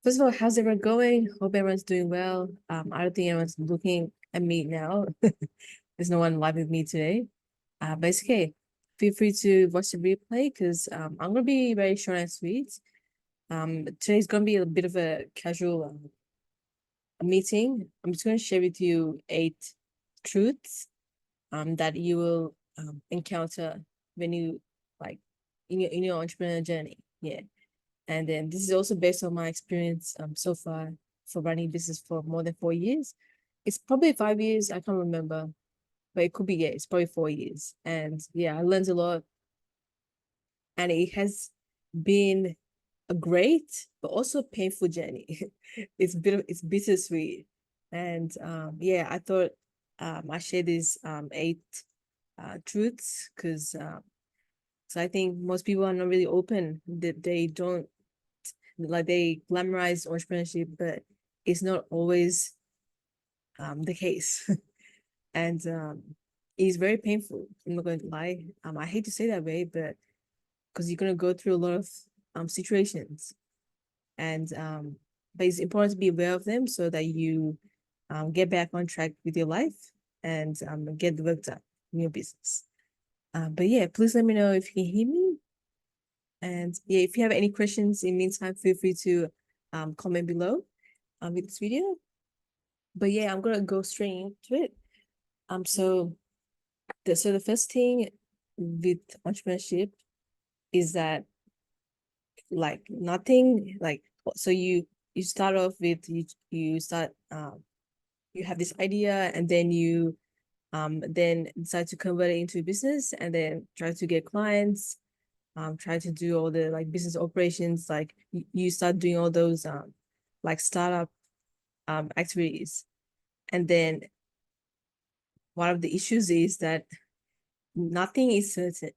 First of all, how's everyone going? Hope everyone's doing well. I don't think everyone's looking at me now. There's no one live with me today. But it's okay. Feel free to watch the replay because I'm gonna be very short and sweet. Today's gonna be a bit of a casual meeting. I'm just gonna share with you 8 truths that you will encounter when you like in your entrepreneurial journey. Yeah. And then this is also based on my experience so far for running business for more than 4 years. It's probably 5 years, I can't remember, but it could be, yeah, it's probably 4 years. And yeah, I learned a lot and it has been a great but also painful journey. It's bittersweet. And yeah, I thought I share these 8 truths because so I think most people are not really open, that they don't like they glamorize entrepreneurship, but it's not always the case. And it's very painful. I'm not going to lie. I hate to say that way, but because you're gonna go through a lot of situations, and but it's important to be aware of them so that you get back on track with your life and get the work done in your business. But yeah, please let me know if you can hear me. And yeah, if you have any questions in the meantime, feel free to comment below with this video. But yeah, I'm gonna go straight into it. So the first thing with entrepreneurship is that like nothing like so you start off with you start you have this idea and then decide to convert it into a business and then try to get clients, try to do all the like business operations, like you start doing all those like startup activities. And then one of the issues is that nothing is certain.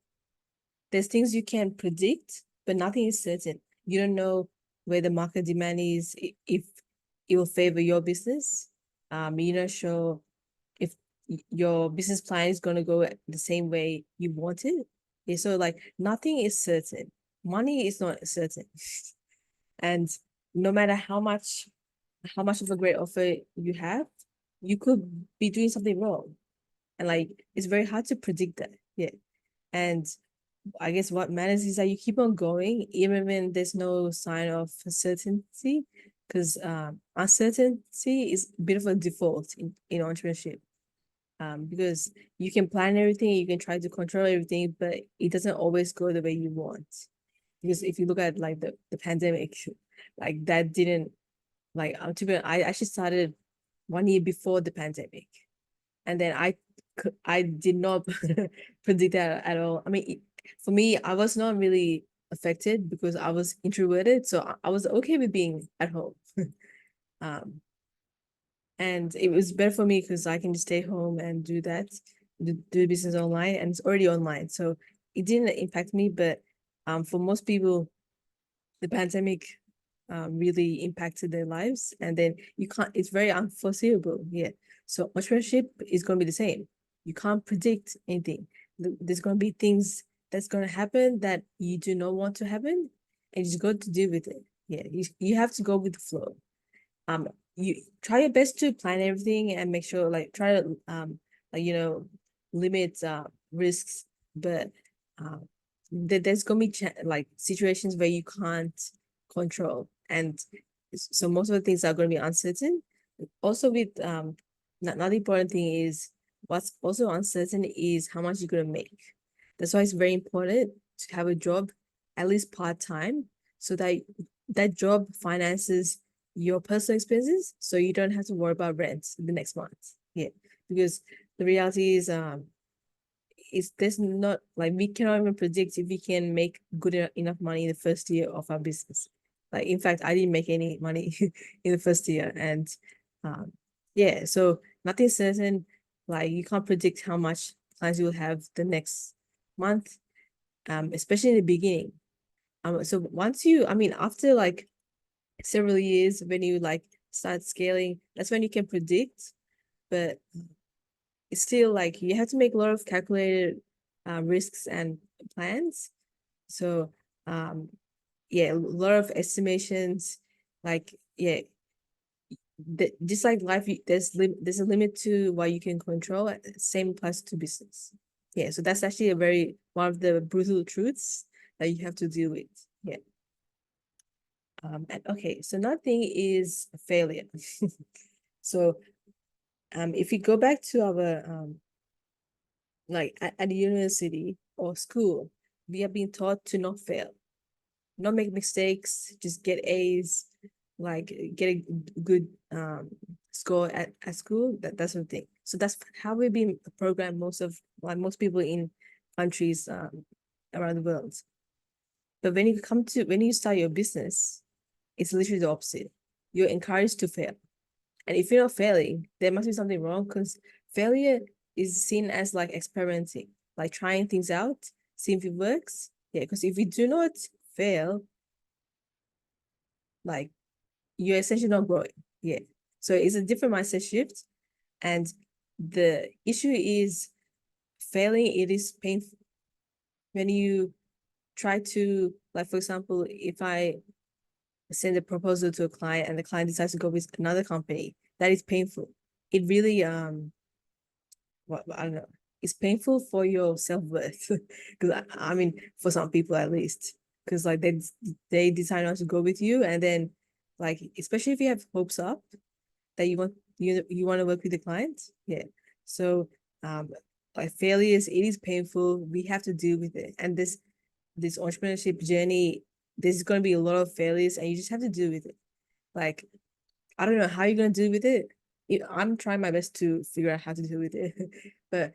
There's things you can predict, but nothing is certain. You don't know where the market demand is, if it will favor your business. You're not sure if your business plan is going to go the same way you want it. Yeah, so like nothing is certain. Money is not certain. And no matter how much of a great offer you have, you could be doing something wrong. And like it's very hard to predict that. Yeah. And I guess what matters is that you keep on going even when there's no sign of certainty, because uncertainty is a bit of a default in entrepreneurship. Because you can plan everything, you can try to control everything, but it doesn't always go the way you want. Because if you look at like the pandemic, like that didn't like to be I actually started 1 year before the pandemic, and then I did not predict that at all. I mean, for me, I was not really affected because I was introverted, so I was okay with being at home. um, and it was better for me because I can just stay home and do that, do business online, and it's already online, so it didn't impact me. But for most people, the pandemic really impacted their lives, and then you can't. It's very unforeseeable. Yeah, so entrepreneurship is going to be the same. You can't predict anything. There's going to be things that's going to happen that you do not want to happen, and you just got to deal with it. Yeah, you have to go with the flow. You try your best to plan everything and make sure, like, try to like limit risks, but there's gonna be like situations where you can't control, and so most of the things are going to be uncertain. Also with another important thing is what's also uncertain is how much you're going to make. That's why it's very important to have a job at least part-time, so that that job finances your personal expenses, so you don't have to worry about rent the next month. Yeah, because the reality is there's not like we cannot even predict if we can make good enough money in the first year of our business. Like in fact, I didn't make any money in the first year, and um, yeah, so nothing's certain. Like you can't predict how much clients you will have the next month, especially in the beginning. So once I mean, after like several years, when you like start scaling, that's when you can predict. But it's still like you have to make a lot of calculated risks and plans. So yeah, a lot of estimations. Like, yeah, just like life, there's a limit to what you can control. Same applies to business. Yeah, so that's actually a very one of the brutal truths that you have to deal with. Yeah. And okay, so another thing is failure. So if we go back to our like at the university or school, we are being taught to not fail, not make mistakes, just get A's, like get a good score at school, that sort of thing. So that's how we've been programmed most people in countries around the world. But when you start your business, it's literally the opposite. You're encouraged to fail. And if you're not failing, there must be something wrong, because failure is seen as like experimenting, like trying things out, seeing if it works. Yeah, because if you do not fail, like you're essentially not growing. Yeah. So it's a different mindset shift. And the issue is failing, it is painful. When you try to, like, for example, if I send a proposal to a client and the client decides to go with another company, that is painful. It really what I don't know. It's painful for your self-worth. Because I mean, for some people at least. Because like they decide not to go with you, and then like especially if you have hopes up that you want to work with the client. Yeah. So like failures, it is painful. We have to deal with it. And this entrepreneurship journey, there's gonna be a lot of failures and you just have to deal with it. Like I don't know how you're gonna deal with it. I'm trying my best to figure out how to deal with it, but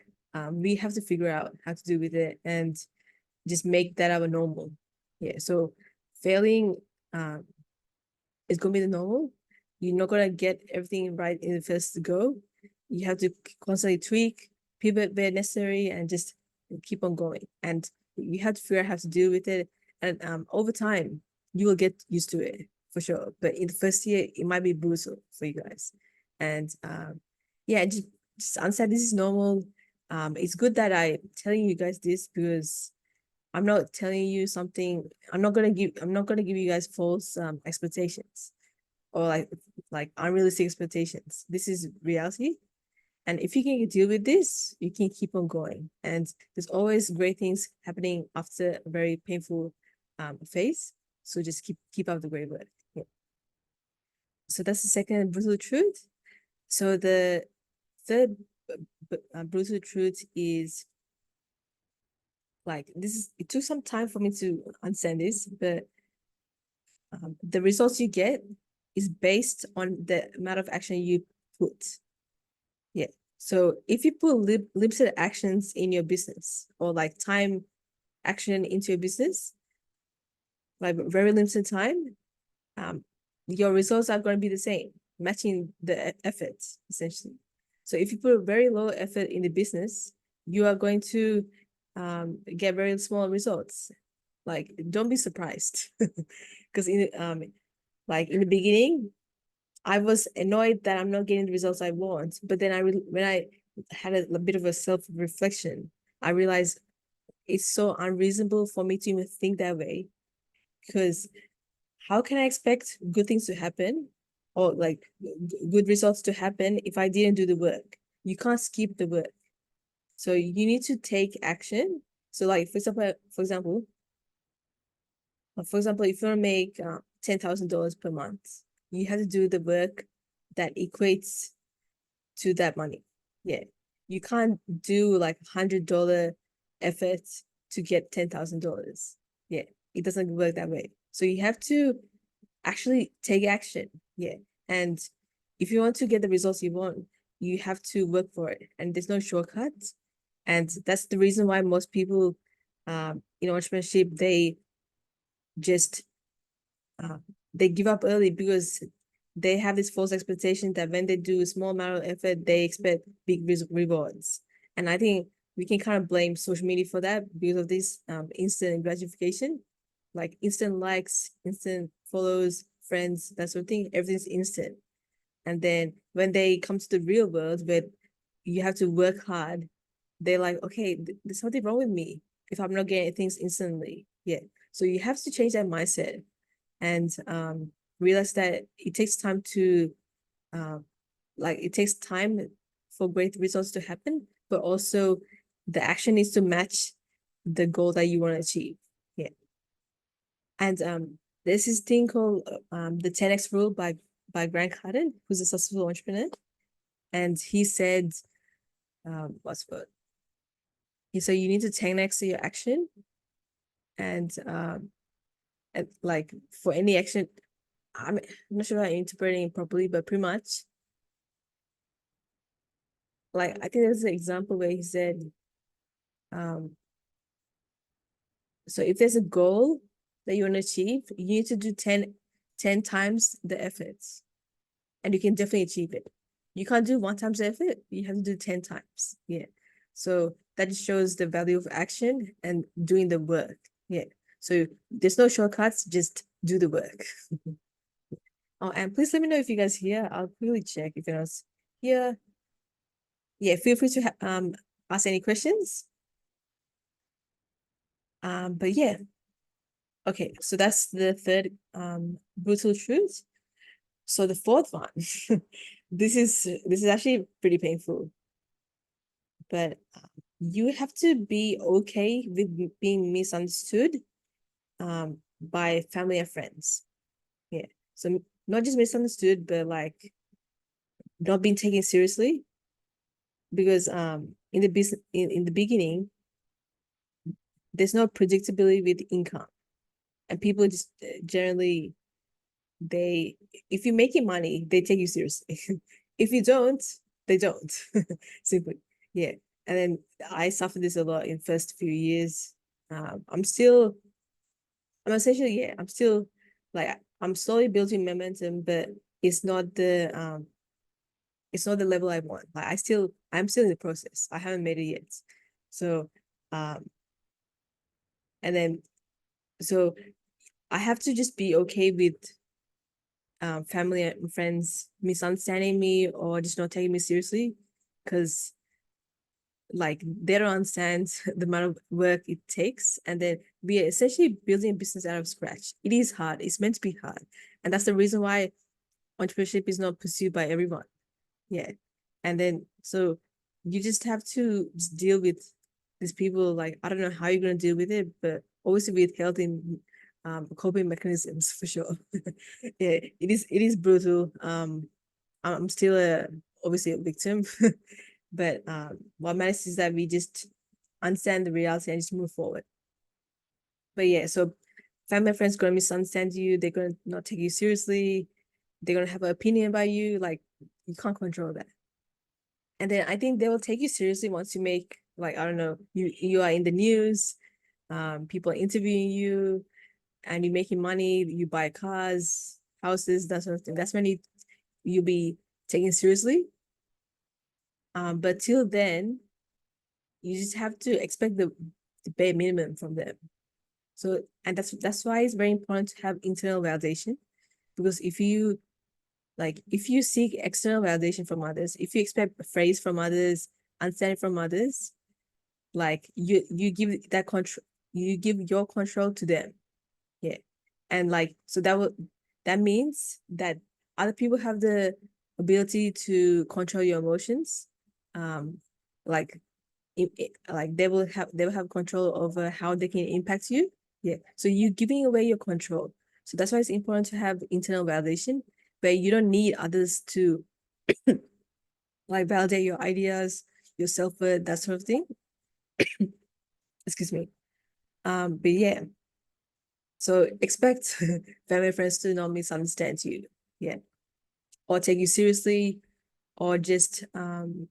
we have to figure out how to deal with it and just make that our normal. Yeah. So failing is gonna be the normal. You're not gonna get everything right in the first go. You have to constantly tweak, pivot where necessary, and just keep on going. And you have to figure out how to deal with it. And over time, you will get used to it for sure. But in the first year, it might be brutal for you guys. And yeah, just understand this is normal. It's good that I'm telling you guys this because I'm not telling you something. I'm not gonna give you guys false expectations or like unrealistic expectations. This is reality. And if you can deal with this, you can keep on going. And there's always great things happening after a very painful phase. So just keep up the great work. Yeah. So that's the second brutal truth. So the third brutal truth is like this is it took some time for me to understand this, but the results you get is based on the amount of action you put. Yeah. So if you put limited actions in your business or like time action into your business, like very limited time, your results are going to be the same, matching the efforts essentially. So if you put a very low effort in the business, you are going to get very small results. Like don't be surprised, because in like in the beginning, I was annoyed that I'm not getting the results I want. But then when I had a bit of a self-reflection, I realized it's so unreasonable for me to even think that way. Because how can I expect good things to happen or like good results to happen if I didn't do the work? You can't skip the work. So you need to take action. So like for example, if you want to make $10,000 per month, you have to do the work that equates to that money. Yeah. You can't do like $100 effort to get $10,000. Yeah. It doesn't work that way. So you have to actually take action. Yeah. And if you want to get the results you want, you have to work for it. And there's no shortcuts. And that's the reason why most people in entrepreneurship, just uh, they give up early because they have this false expectation that when they do a small amount of effort, they expect big rewards. And I think we can kind of blame social media for that because of this instant gratification, like instant likes, instant follows, friends, that sort of thing. Everything's instant. And then when they come to the real world where you have to work hard, they're like, okay, there's something wrong with me if I'm not getting things instantly. Yeah. So you have to change that mindset. And realize that it takes time to like it takes time for great results to happen, but also the action needs to match the goal that you want to achieve. Yeah. And there's this thing called the 10x rule by Grant Cardone, who's a successful entrepreneur. And he said, what's what? He said you need to 10x your action, and like for any action, I'm not sure if I'm interpreting it properly, but pretty much, like I think there's an example where he said, so if there's a goal that you want to achieve, you need to do 10 times the efforts, and you can definitely achieve it. You can't do 1 times the effort, you have to do 10 times. Yeah. So that just shows the value of action and doing the work. Yeah. So there's no shortcuts, just do the work. Oh, and please let me know if you guys here. I'll quickly check if anyone's here. Yeah, feel free to ask any questions. But yeah. Okay, so that's the third brutal truth. So the fourth one, this is actually pretty painful, but you have to be okay with being misunderstood by family and friends. Yeah. So not just misunderstood, but like not being taken seriously. Because in the business in the beginning, there's no predictability with income. And people just generally they if you're making money, they take you seriously. If you don't, they don't. Simply. Yeah. And then I suffered this a lot in first few years. I'm essentially, yeah, I'm still like I'm slowly building momentum, but it's not the level I want. Like I'm still in the process. I haven't made it yet. So um and then so I have to just be okay with family and friends misunderstanding me or just not taking me seriously, because like they don't understand the amount of work it takes, and then we are essentially building a business out of scratch. It is hard. It's meant to be hard, and that's the reason why entrepreneurship is not pursued by everyone. Yeah. And then so you just have to just deal with these people. Like I don't know how you're gonna deal with it, but obviously with healthy coping mechanisms for sure. Yeah, it is brutal. I'm still obviously a victim, but what matters is that we just understand the reality and just move forward. But yeah, so family and friends gonna misunderstand you, they're gonna not take you seriously, they're gonna have an opinion about you, like you can't control that. And then I think they will take you seriously once you make, like, I don't know, you are in the news, people are interviewing you, and you're making money, you buy cars, houses, that sort of thing. That's when you'll be taken seriously. But till then, you just have to expect the bare minimum from them. So, and that's why it's very important to have internal validation, because if you seek external validation from others, if you expect praise from others, understanding from others, like you give that control, you give your control to them. Yeah. And like so that means that other people have the ability to control your emotions. Like like they will have control over how they can impact you. Yeah. So you giving away your control. So that's why it's important to have internal validation, but you don't need others to like validate your ideas, your self-worth, that sort of thing. Excuse me. But yeah, so expect family and friends to not misunderstand you. Yeah. Or take you seriously, or just and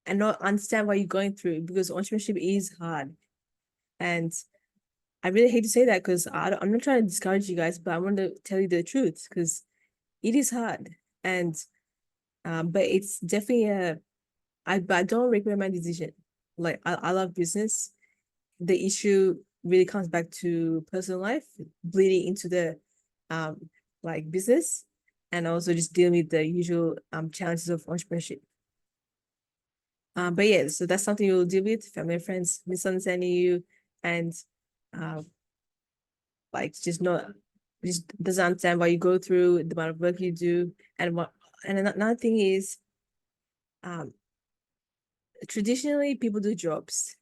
not understand what you're going through, because entrepreneurship is hard. And I really hate to say that, because I'm not trying to discourage you guys, but I want to tell you the truth, because it is hard. And but it's definitely but I don't regret my decision. Like I love business. The issue really comes back to personal life, bleeding into the um like business, and also just dealing with the usual challenges of entrepreneurship. But yeah, so that's something you'll deal with, family and friends misunderstanding you, and like just not just doesn't understand what you go through, the amount of work you do, and another thing is, traditionally people do jobs,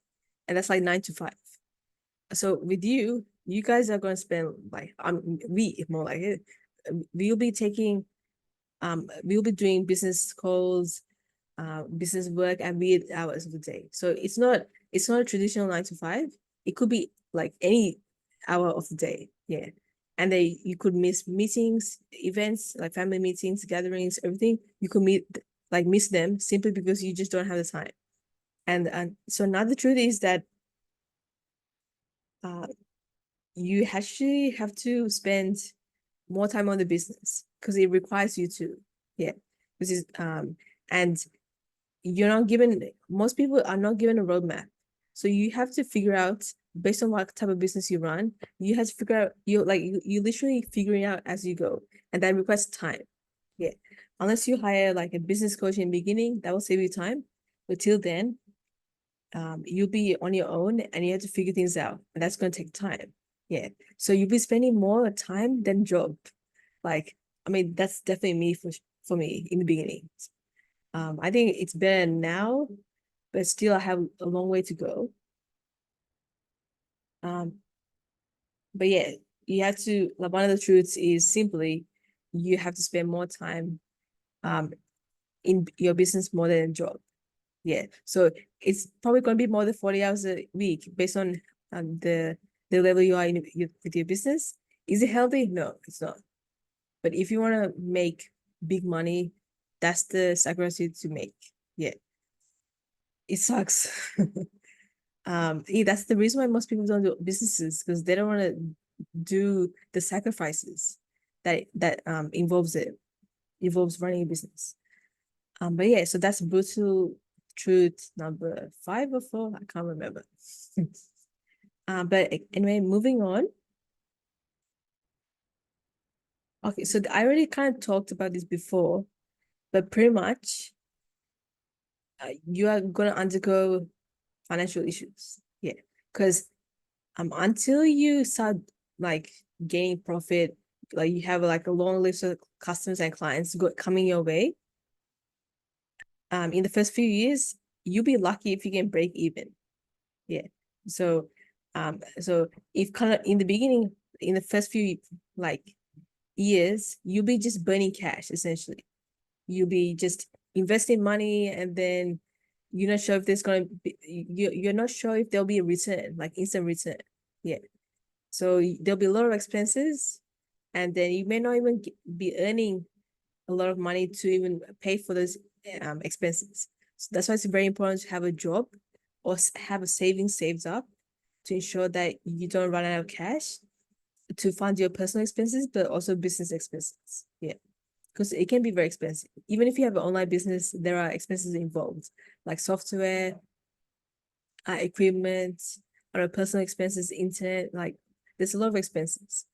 and that's like 9 to 5. So with you guys are going to spend like we more like it. We'll be taking we'll be doing business calls, business work at weird hours of the day. So it's not a traditional 9 to 5. It could be like any hour of the day. Yeah. And then you could miss meetings, events, like family meetings, gatherings, everything. You could miss them simply because you just don't have the time. And so now the truth is that uh you actually have to spend more time on the business because it requires you to. Yeah. This is and you're not given, most people are not given a roadmap. So you have to figure out based on what type of business you run, you have to figure out you literally figuring out as you go. And that requires time. Yeah. Unless you hire like a business coach in the beginning, that will save you time. But till then, you'll be on your own and you have to figure things out. And that's gonna take time. Yeah. So you'll be spending more time than job. Like, I mean, that's definitely me for me in the beginning. I think it's better now, but still I have a long way to go. Um, but yeah, you have to, like, one of the truths is simply you have to spend more time in your business more than a job. Yeah. So it's probably going to be more than 40 hours a week based on the level you are with your business. Is it healthy? No, it's not. But if you want to make big money, that's the sacrifice you to make. Yeah. It sucks. Yeah, that's the reason why most people don't do businesses, because they don't want to do the sacrifices that involves running a business. But yeah, so that's brutal truth number 5 or 4. I can't remember. But anyway, moving on. Okay, so I already kind of talked about this before, but pretty much you are gonna undergo financial issues. Yeah, because until you start like gaining profit, like you have like a long list of customers and clients coming your way, in the first few years, you'll be lucky if you can break even. Yeah. So so if kind of in the beginning, in the first few like years, you'll be just burning cash essentially. You'll be just investing money, and then you're not sure if there's gonna be, you're not sure if there'll be a return, like instant return. Yeah. So there'll be a lot of expenses, and then you may not even be earning a lot of money to even pay for those expenses. So that's why it's very important to have a job or have a savings saved up to ensure that you don't run out of cash to fund your personal expenses, but also business expenses. Yeah, because it can be very expensive. Even if you have an online business, there are expenses involved, like software, equipment, or personal expenses, internet. Like there's a lot of expenses.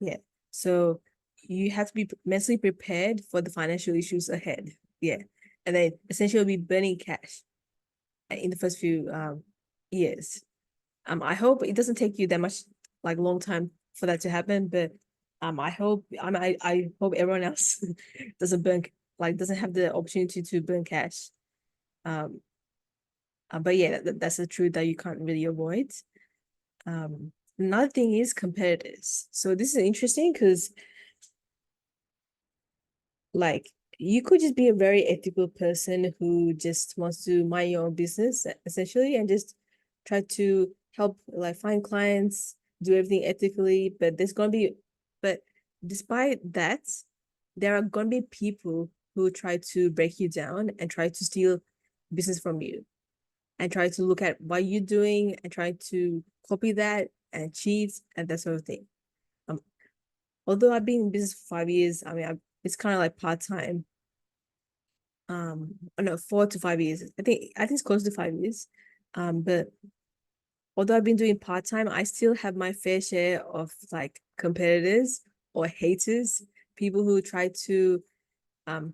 Yeah. So you have to be mentally prepared for the financial issues ahead. Yeah. And then essentially be burning cash in the first few years. I hope it doesn't take you that much like long time for that to happen, but I hope everyone else doesn't have the opportunity to burn cash. Um but yeah, that's the truth that you can't really avoid. Another thing is competitors. So this is interesting because like you could just be a very ethical person who just wants to mind your own business essentially and just try to help like find clients, do everything ethically, but despite that, there are gonna be people who try to break you down and try to steal business from you and try to look at what you're doing and try to copy that and cheat and that sort of thing. Um, Although I've been in business for 5 years, I mean, it's kind of like part-time. No, 4 to 5 years. I think it's close to 5 years. But although I've been doing part-time, I still have my fair share of like competitors or haters, people who try to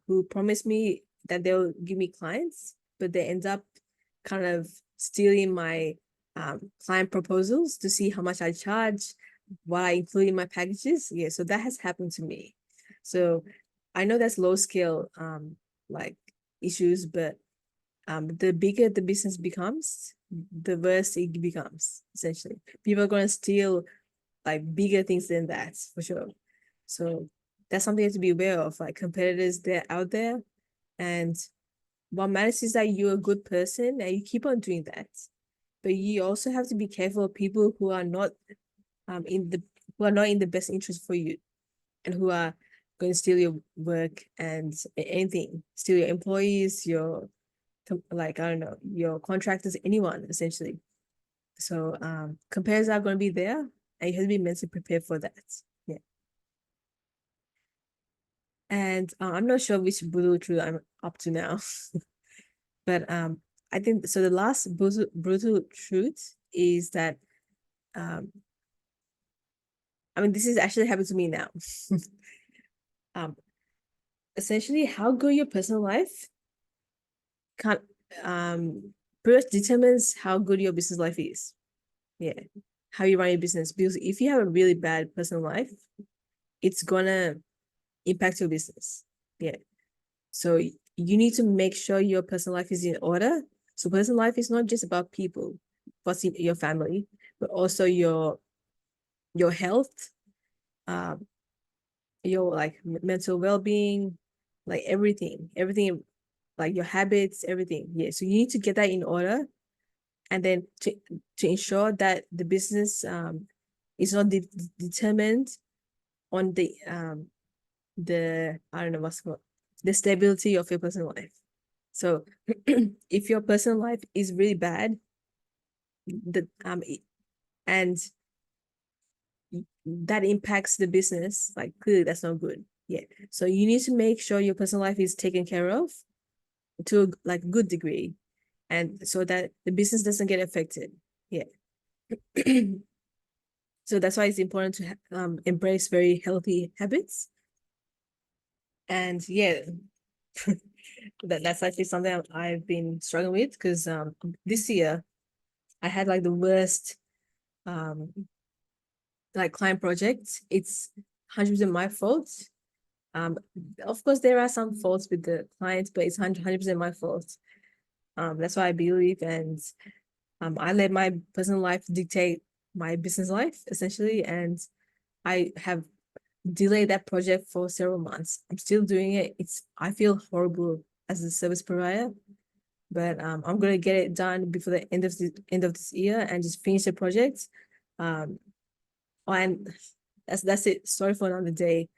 who promise me that they'll give me clients, but they end up kind of stealing my client proposals to see how much I charge, what I include in my packages. Yeah, so that has happened to me. So I know that's low scale like issues, but the bigger the business becomes, the worse it becomes, essentially. People are gonna steal like bigger things than that for sure. So that's something you have to be aware of. Like competitors, they're out there, and what matters is that you're a good person and you keep on doing that. But you also have to be careful of people who are not in the who are not in the best interest for you, and who are going to steal your work and anything, steal your employees, your like I don't know, your contractors, anyone essentially. So compares are going to be there, and you have to be mentally prepared for that. Yeah. And I'm not sure which brutal truth I'm up to now, but I think so. The last brutal truth is that um, I mean, this is actually happened to me now. um, Essentially, how good your personal life can't pretty much determines how good your business life is. Yeah, how you run your business. Because if you have a really bad personal life, it's gonna impact your business. Yeah. So you need to make sure your personal life is in order. So personal life is not just about people, what's in your family, but also your health, um, your like mental well-being, like everything, like your habits, everything. Yeah. So you need to get that in order, and then to ensure that the business is not determined on the I don't know what's called the stability of your personal life. So if your personal life is really bad, the and that impacts the business, like clearly that's not good. Yeah. So you need to make sure your personal life is taken care of to a like good degree, and so that the business doesn't get affected. Yeah. So that's why it's important to embrace very healthy habits. And yeah, that's actually something I've been struggling with, because this year I had like the worst um like client project. It's 100% my fault. Um, of course there are some faults with the clients, but it's 100% my fault. That's why I believe, and I let my personal life dictate my business life essentially, and I have delayed that project for several months. I'm still doing it. I feel horrible as a service provider, but I'm gonna get it done before the end of this year and just finish the project. Um, and that's it. Sorry for another day,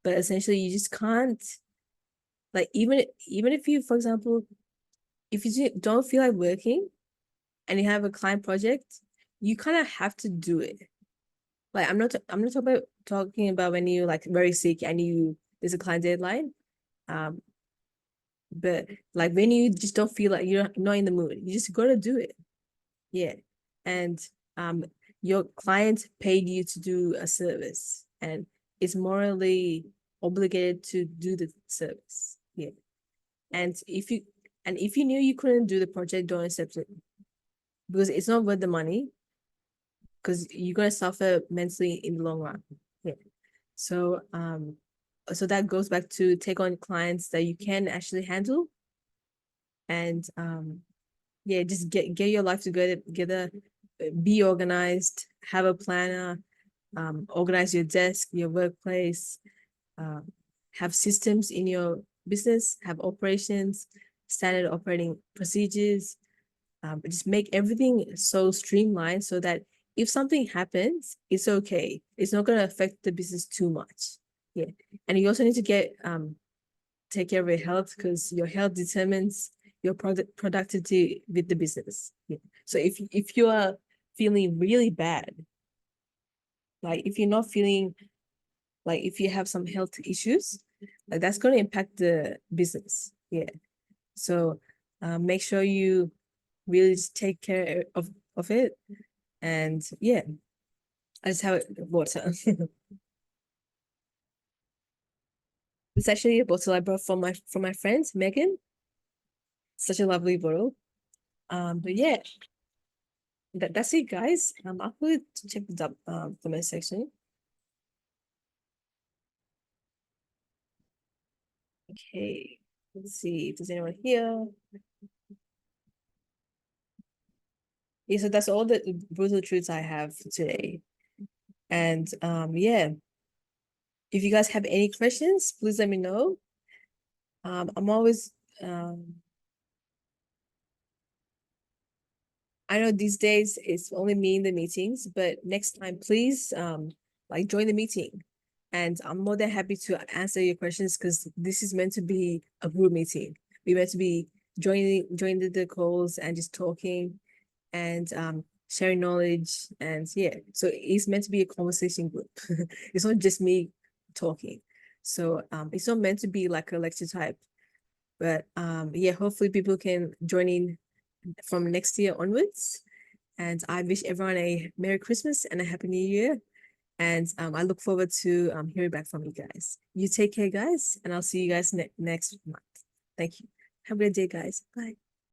but essentially you just can't, like, even if you, for example, if you don't feel like working and you have a client project, you kind of have to do it. Like I'm not talking about when you like very sick and there's a client deadline. Um, but like when you just don't feel like you're not in the mood, you just gotta do it. Yeah. And um your client paid you to do a service, and it's morally obligated to do the service. Yeah. And if you knew you couldn't do the project, don't accept it, because it's not worth the money, because you're gonna suffer mentally in the long run. Yeah. So that goes back to take on clients that you can actually handle, and yeah, just get your life together, be organized, have a planner, organize your desk, your workplace, um, have systems in your business, have operations, standard operating procedures. Just make everything so streamlined so that if something happens, it's okay. It's not going to affect the business too much. Yeah. And you also need to take care of your health, because your health determines your productivity with the business. Yeah. So if you are feeling really bad, like if you're not feeling like if you have some health issues, like that's going to impact the business. Yeah. So make sure you really just take care of it. And yeah, I just have water. It's actually a bottle I brought from my friend Megan. Such a lovely bottle. But yeah, That's it, guys. I'll put it to check the comment section. Okay, let's see if there's anyone here. Yeah, so that's all the brutal truths I have for today. And yeah, if you guys have any questions, please let me know. I'm always I know these days it's only me in the meetings, but next time, please, like join the meeting. And I'm more than happy to answer your questions because this is meant to be a group meeting. We're meant to be joining the calls and just talking and sharing knowledge. And yeah, so it's meant to be a conversation group. It's not just me talking. So it's not meant to be like a lecture type. But yeah, hopefully people can join in from next year onwards. And I wish everyone a Merry Christmas and a Happy New Year. And I look forward to hearing back from you guys. You take care, guys, and I'll see you guys next month. Thank you. Have a great day, guys. Bye.